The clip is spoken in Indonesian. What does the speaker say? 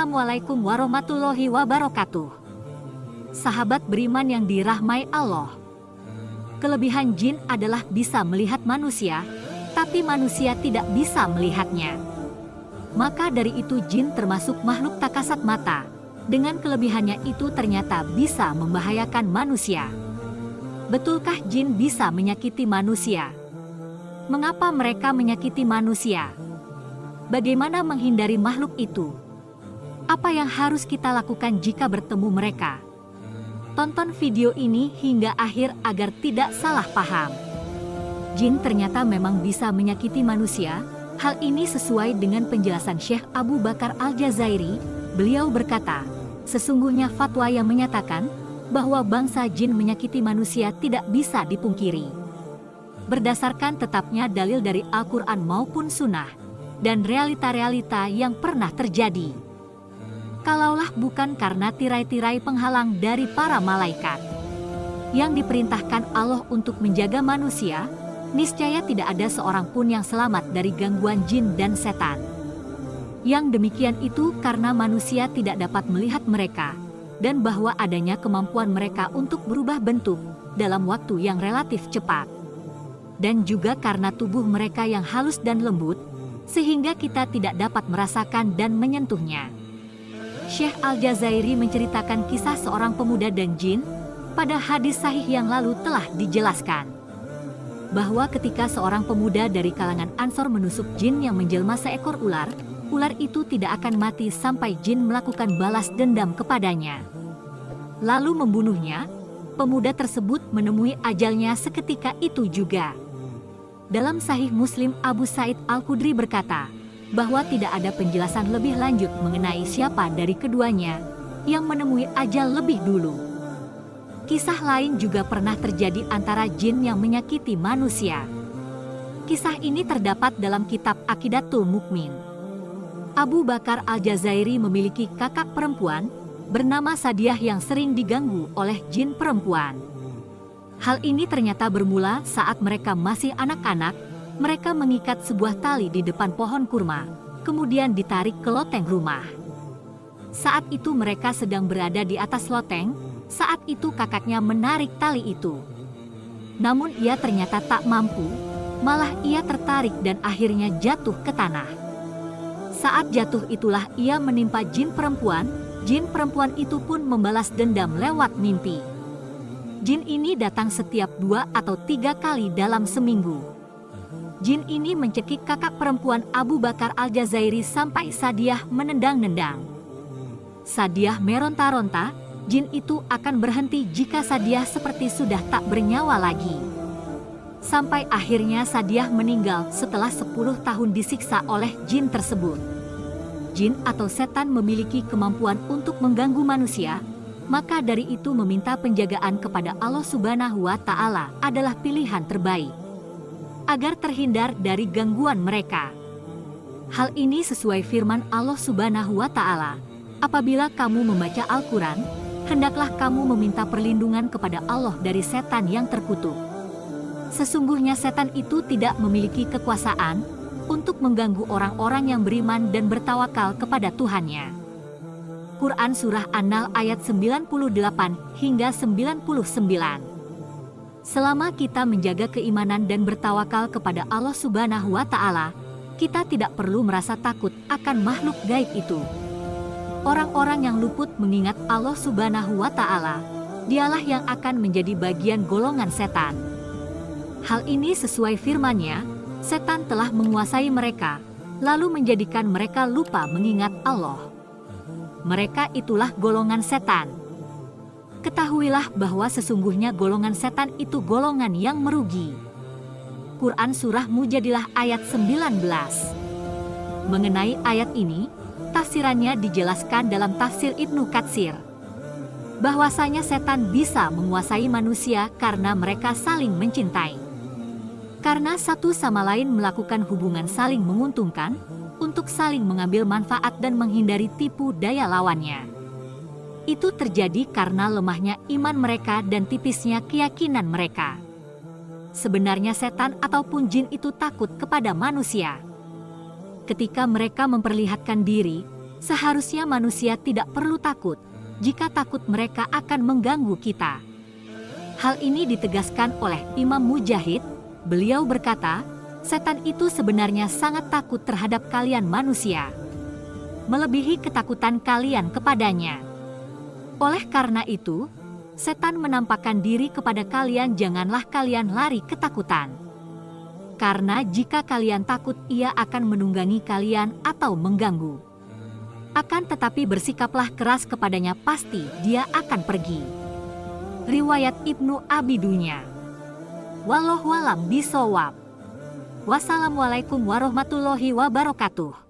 Assalamualaikum warahmatullahi wabarakatuh. Sahabat beriman yang dirahmati Allah. Kelebihan jin adalah bisa melihat manusia, tapi manusia tidak bisa melihatnya. Maka dari itu jin termasuk makhluk tak kasat mata. Dengan kelebihannya itu ternyata bisa membahayakan manusia. Betulkah jin bisa menyakiti manusia? Mengapa mereka menyakiti manusia? Bagaimana menghindari makhluk itu? Apa yang harus kita lakukan jika bertemu mereka? Tonton video ini hingga akhir agar tidak salah paham. Jin ternyata memang bisa menyakiti manusia. Hal ini sesuai dengan penjelasan Syekh Abu Bakar Al-Jazairi. Beliau berkata, sesungguhnya fatwa yang menyatakan bahwa bangsa jin menyakiti manusia tidak bisa dipungkiri. Berdasarkan tetapnya dalil dari Al-Quran maupun Sunnah, dan realita-realita yang pernah terjadi. Kalaulah bukan karena tirai-tirai penghalang dari para malaikat yang diperintahkan Allah untuk menjaga manusia, niscaya tidak ada seorang pun yang selamat dari gangguan jin dan setan. Yang demikian itu karena manusia tidak dapat melihat mereka, dan bahwa adanya kemampuan mereka untuk berubah bentuk dalam waktu yang relatif cepat. Dan juga karena tubuh mereka yang halus dan lembut, sehingga kita tidak dapat merasakan dan menyentuhnya. Syekh Al-Jazairi menceritakan kisah seorang pemuda dan jin. Pada hadis sahih yang lalu telah dijelaskan bahwa ketika seorang pemuda dari kalangan Ansor menusuk jin yang menjelma seekor ular, ular itu tidak akan mati sampai jin melakukan balas dendam kepadanya, lalu membunuhnya. Pemuda tersebut menemui ajalnya seketika itu juga. Dalam Sahih Muslim, Abu Sa'id Al-Khudri berkata bahwa tidak ada penjelasan lebih lanjut mengenai siapa dari keduanya yang menemui ajal lebih dulu. Kisah lain juga pernah terjadi antara jin yang menyakiti manusia. Kisah ini terdapat dalam kitab Aqidatul Mukmin. Abu Bakar Al-Jazairi memiliki kakak perempuan bernama Sadiah yang sering diganggu oleh jin perempuan. Hal ini ternyata bermula saat mereka masih anak-anak. Mereka mengikat sebuah tali di depan pohon kurma, kemudian ditarik ke loteng rumah. Saat itu mereka sedang berada di atas loteng. Saat itu kakaknya menarik tali itu. Namun ia ternyata tak mampu, malah ia tertarik dan akhirnya jatuh ke tanah. Saat jatuh itulah ia menimpa jin perempuan. Jin perempuan itu pun membalas dendam lewat mimpi. Jin ini datang setiap 2 atau 3 kali dalam seminggu. Jin ini mencekik kakak perempuan Abu Bakar Al-Jazairi sampai Sadiah menendang-nendang. Sadiah meronta-ronta. Jin itu akan berhenti jika Sadiah seperti sudah tak bernyawa lagi. Sampai akhirnya Sadiah meninggal setelah 10 tahun disiksa oleh jin tersebut. Jin atau setan memiliki kemampuan untuk mengganggu manusia. Maka dari itu meminta penjagaan kepada Allah Subhanahu wa Ta'ala adalah pilihan terbaik agar terhindar dari gangguan mereka. Hal ini sesuai firman Allah Subhanahu wa Ta'ala, apabila kamu membaca Al-Quran, hendaklah kamu meminta perlindungan kepada Allah dari setan yang terkutuk. Sesungguhnya setan itu tidak memiliki kekuasaan untuk mengganggu orang-orang yang beriman dan bertawakal kepada Tuhannya. Quran Surah An-Nahl ayat 98 hingga 99. Selama kita menjaga keimanan dan bertawakal kepada Allah Subhanahu wa Ta'ala, kita tidak perlu merasa takut akan makhluk gaib itu. Orang-orang yang luput mengingat Allah Subhanahu wa Ta'ala, dialah yang akan menjadi bagian golongan setan. Hal ini sesuai firman-Nya, setan telah menguasai mereka, lalu menjadikan mereka lupa mengingat Allah. Mereka itulah golongan setan. Ketahuilah bahwa sesungguhnya golongan setan itu golongan yang merugi. Quran Surah Mujadilah ayat 19. Mengenai ayat ini, tafsirannya dijelaskan dalam tafsir Ibnu Katsir, bahwasanya setan bisa menguasai manusia karena mereka saling mencintai. Karena satu sama lain melakukan hubungan saling menguntungkan, untuk saling mengambil manfaat dan menghindari tipu daya lawannya. Itu terjadi karena lemahnya iman mereka dan tipisnya keyakinan mereka. Sebenarnya setan ataupun jin itu takut kepada manusia. Ketika mereka memperlihatkan diri, Seharusnya manusia tidak perlu takut jika takut mereka akan mengganggu kita. Hal ini ditegaskan oleh Imam Mujahid. Beliau berkata, setan itu sebenarnya sangat takut terhadap kalian manusia, melebihi ketakutan kalian kepadanya. Oleh karena itu, setan menampakkan diri kepada kalian, janganlah kalian lari ketakutan. Karena jika kalian takut, ia akan menunggangi kalian atau mengganggu. Akan tetapi bersikaplah keras kepadanya, pasti dia akan pergi. Riwayat Ibnu Abi Dunya. Wallahu a'lam bishawab. Wassalamualaikum warahmatullahi wabarakatuh.